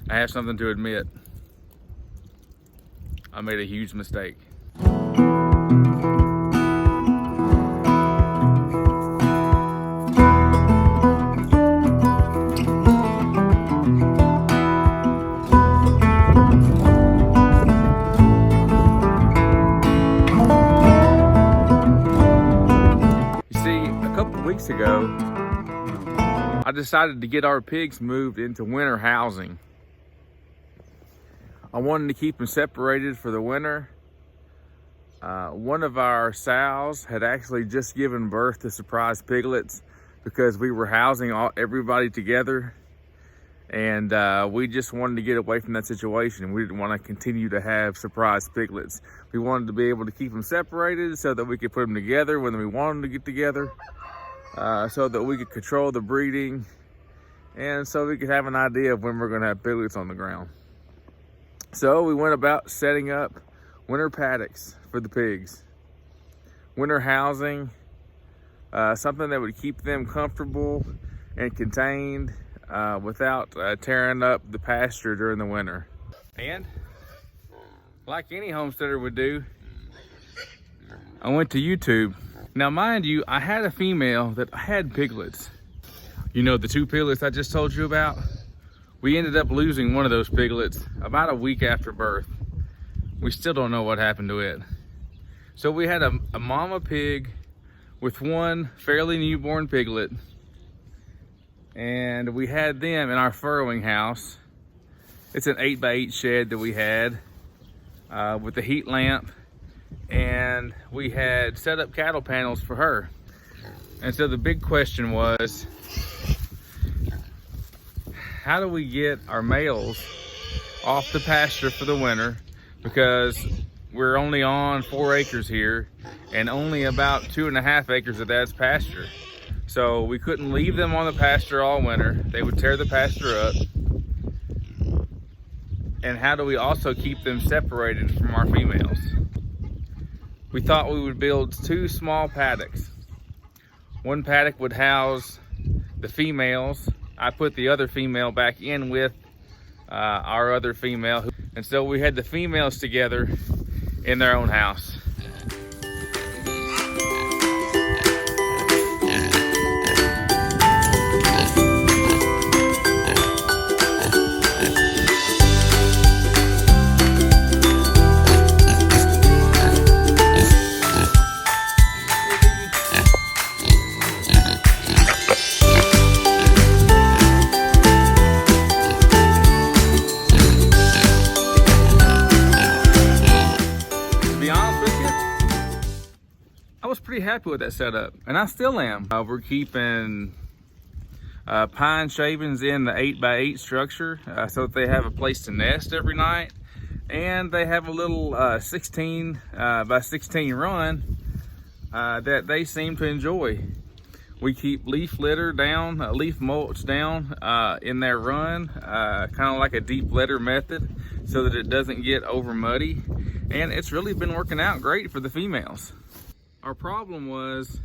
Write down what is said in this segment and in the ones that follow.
I have something to admit. I made a huge mistake. You see, a couple weeks ago, I decided to get our pigs moved into winter housing. I wanted to keep them separated for the winter. One of our sows had actually just given birth to surprise piglets because we were housing everybody together, and we just wanted to get away from that situation. We didn't want to continue to have surprise piglets. We wanted to be able to keep them separated so that we could put them together when we wanted them to get together, so that we could control the breeding, and so we could have an idea of when we're going to have piglets on the ground. So we went about setting up winter paddocks for the pigs. Winter housing, something that would keep them comfortable and contained without tearing up the pasture during the winter. And like any homesteader would do, I went to YouTube. Now mind you, I had a female that had piglets. You know, the 2 piglets I just told you about? We ended up losing one of those piglets about a week after birth. We still don't know what happened to it. So we had a mama pig with one fairly newborn piglet, and we had them in our furrowing house. It's an 8x8 shed that we had with a heat lamp, and we had set up cattle panels for her. And so the big question was, how do we get our males off the pasture for the winter? Because we're only on 4 acres here, and only about 2.5 acres of that's pasture. So we couldn't leave them on the pasture all winter. They would tear the pasture up. And how do we also keep them separated from our females? We thought we would build 2 small paddocks. One paddock would house the females. I put the other female back in with our other female. And so we had the females together in their own house. I was pretty happy with that setup, and I still am. We're keeping pine shavings in the 8x8 structure so that they have a place to nest every night, and they have a little 16 by 16 run that they seem to enjoy. We keep leaf litter down, leaf mulch down in their run, kind of like a deep litter method, so that it doesn't get over muddy, and it's really been working out great for the females. Our problem was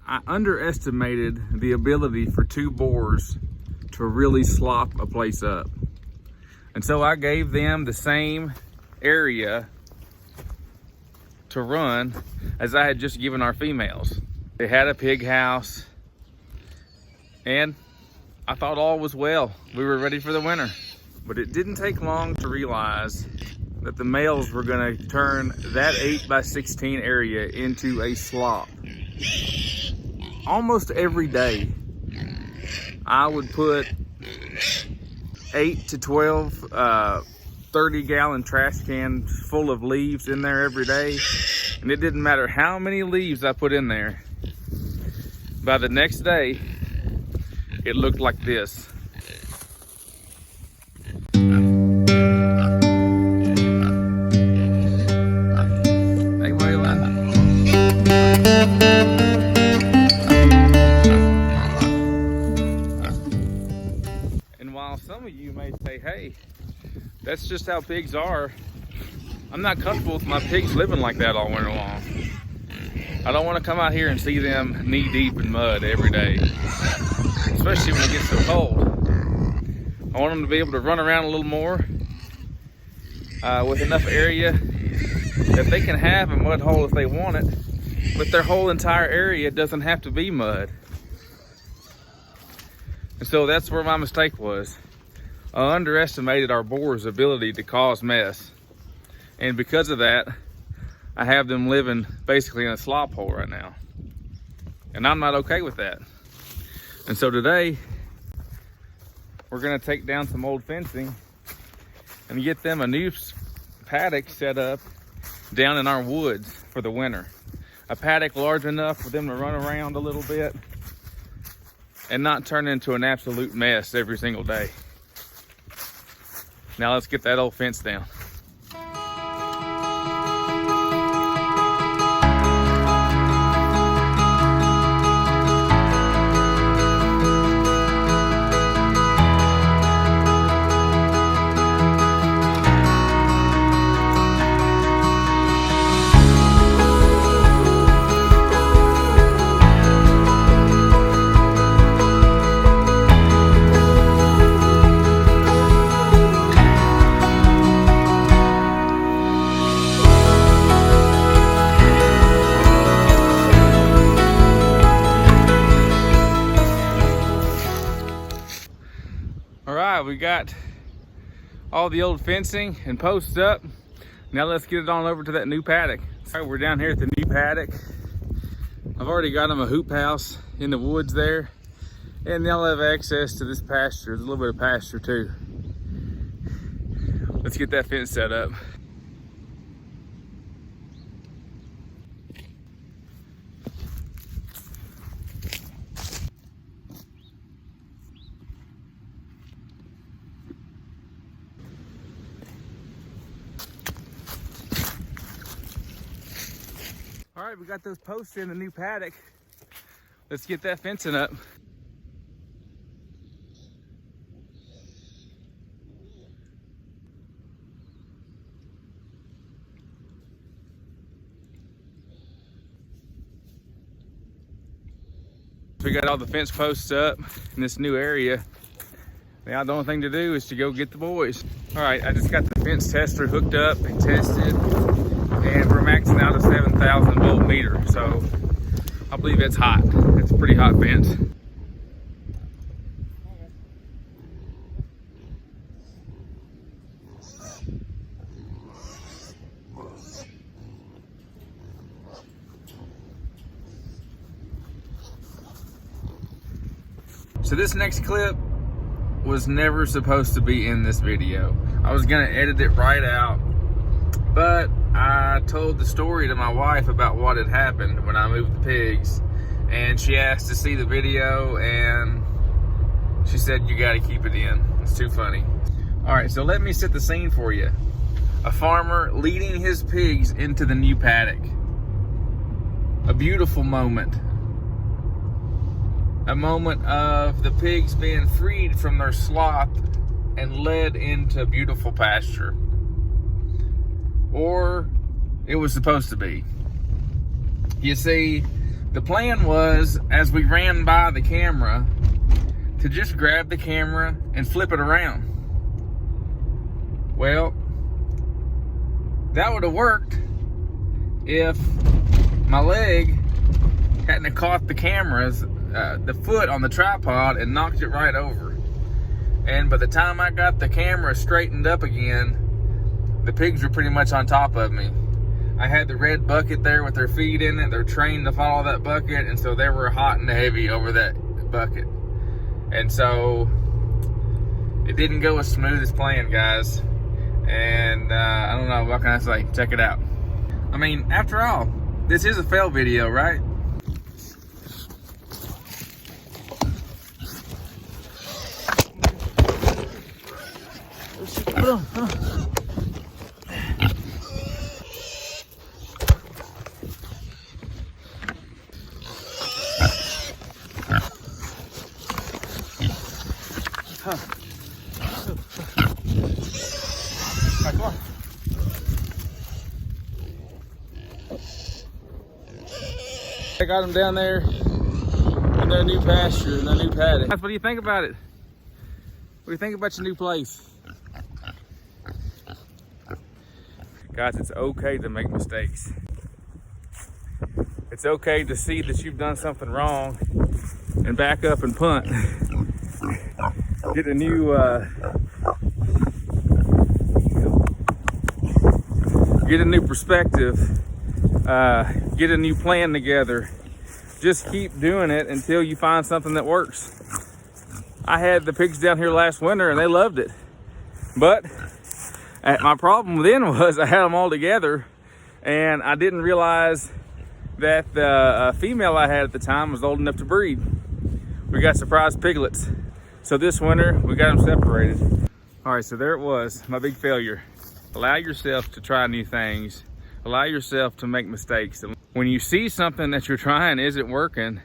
I underestimated the ability for 2 boars to really slop a place up. And so I gave them the same area to run as I had just given our females. They had a pig house, and I thought all was well. We were ready for the winter. But it didn't take long to realize that the males were gonna turn that 8x16 area into a slop. Almost every day, I would put 8 to 12 30-gallon trash cans full of leaves in there every day, and it didn't matter how many leaves I put in there. By the next day, it looked like this. And while some of you may say, hey, that's just how pigs are, I'm not comfortable with my pigs living like that all winter long. I don't want to come out here and see them knee deep in mud every day, especially when it gets so cold. I want them to be able to run around a little more with enough area that they can have a mud hole if they want it, but their whole entire area doesn't have to be mud. And so that's where my mistake was. I underestimated our boar's ability to cause mess. And because of that, I have them living basically in a slop hole right now. And I'm not okay with that. And so today, we're gonna take down some old fencing and get them a new paddock set up down in our woods for the winter. A paddock large enough for them to run around a little bit and not turn into an absolute mess every single day. Now let's get that old fence down. All right, we got all the old fencing and posts up. Now let's get it on over to that new paddock. All right, we're down here at the new paddock. I've already got them a hoop house in the woods there, and they'll have access to this pasture. There's a little bit of pasture too. Let's get that fence set up. All right, we got those posts in the new paddock. Let's get that fencing up. We got all the fence posts up in this new area. Now the only thing to do is to go get the boys. All right, I just got the fence tester hooked up and tested, and we're maxing out a 7,000 volt meter. So I believe it's hot. It's a pretty hot fence. So this next clip was never supposed to be in this video. I was gonna edit it right out, but I told the story to my wife about what had happened when I moved the pigs, and she asked to see the video, and she said, you gotta keep it in. It's too funny. All right, so let me set the scene for you. A farmer leading his pigs into the new paddock. A beautiful moment. A moment of the pigs being freed from their slop and led into beautiful pasture. Or it was supposed to be. You see, the plan was, as we ran by the camera, to just grab the camera and flip it around. Well, that would have worked if my leg hadn't have caught the camera's the foot on the tripod and knocked it right over. And by the time I got the camera straightened up again, the pigs were pretty much on top of me. I had the red bucket there with their feet in it. They're trained to follow that bucket, and so they were hot and heavy over that bucket. And so it didn't go as smooth as planned, guys. And I don't know, what can I say? Check it out. I mean, after all, this is a fail video, right? Come on. I got them down there in their new pasture, in their new paddock. What do you think about it? What do you think about your new place? Guys, it's okay to make mistakes. It's okay to see that you've done something wrong and back up and punt. Get a new perspective, get a new plan together. Just keep doing it until you find something that works. I had the pigs down here last winter and they loved it. But my problem then was I had them all together and I didn't realize that the female I had at the time was old enough to breed. We got surprise piglets. So this winter we got them separated. All right, so there it was, my big failure. Allow yourself to try new things. Allow yourself to make mistakes. When you see something that you're trying isn't working,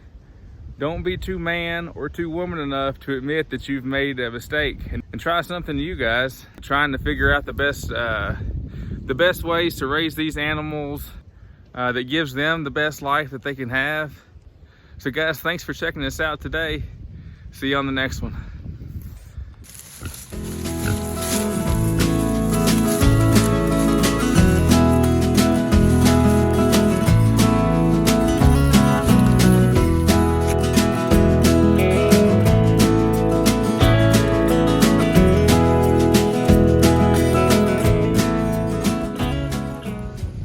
don't be too man or too woman enough to admit that you've made a mistake and try something new, guys. Trying to figure out the best ways to raise these animals that gives them the best life that they can have. So guys, thanks for checking this out today. See you on the next one.